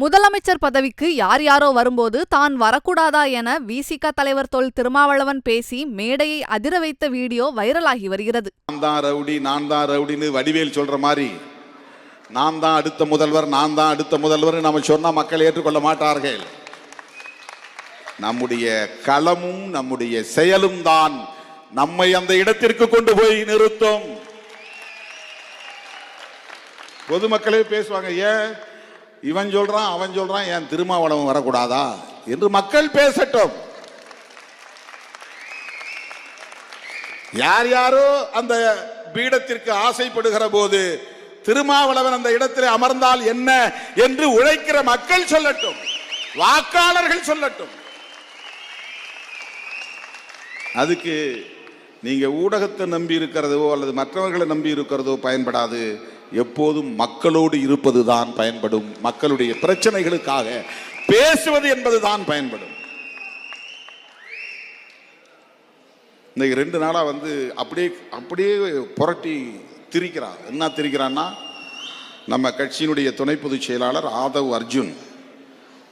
முதலமைச்சர் பதவிக்கு யார் யாரோ வரும்போது தான் வரக்கூடாதா என விசிக தலைவர் தொல் திருமாவளவன் பேசி மேடையை அதிர வைத்த வீடியோ வைரலாகி வருகிறது. நான் தான் ரவுடின்னு வடிவேல் சொல்ற மாதிரி நான் தான் அடுத்த முதல்வர் நம்ம சொன்னா மக்கள் ஏற்றுக்கொள்ள மாட்டார்கள். நம்முடைய களமும் நம்முடைய செயலும் தான் நம்மை அந்த இடத்திற்கு கொண்டு போய் நிறுத்தும். பொதுமக்களே பேசுவாங்க, ஏன் இவன் சொல்றான் அவன் சொல்றான், ஏன் திருமாவளவன் வரக்கூடாதா என்று மக்கள் பேசட்டும். யார் யாரோ அந்த பீடத்திற்கு ஆசைப்படுகிற போது திருமாவளவன் அந்த இடத்தில் அமர்ந்தால் என்ன என்று உழைக்கிற மக்கள் சொல்லட்டும், வாக்காளர்கள் சொல்லட்டும். அதுக்கு நீங்க ஊடகத்தை நம்பி இருக்கிறதோ அல்லது மற்றவர்களை நம்பி இருக்கிறதோ பயன்படாது. எப்போதும் மக்களோடு இருப்பதுதான் பயன்படும். மக்களுடைய பிரச்சனைகளுக்காக பேசுவது என்பதுதான் பயன்படும். இன்னைக்கு 2 நாளா அப்படியே புரட்டி திரிக்கிறான். என்ன திரிக்கிறான்னா, நம்ம கட்சியினுடைய துணை பொதுச் செயலாளர் ஆதவ் அர்ஜுன்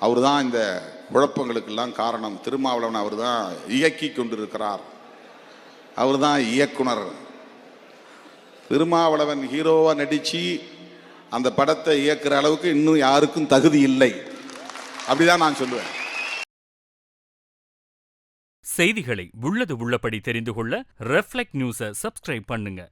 அவர் தான் இந்த குழப்பங்களுக்கெல்லாம் காரணம். திருமாவளவன் அவர் தான் இயக்கி கொண்டிருக்கிறார், அவர் தான் இயக்குனர். திருமாவளவன் ஹீரோவா நடிச்சு அந்த படத்தை இயக்குற அளவுக்கு இன்னும் யாருக்கும் தகுதி இல்லை. அப்படிதான் நான் சொல்லுவேன். செய்திகளை உள்ளது உள்ளபடி தெரிந்து கொள்ள ரெஃப்ளெக்ட் நியூஸை சப்ஸ்கிரைப் பண்ணுங்க.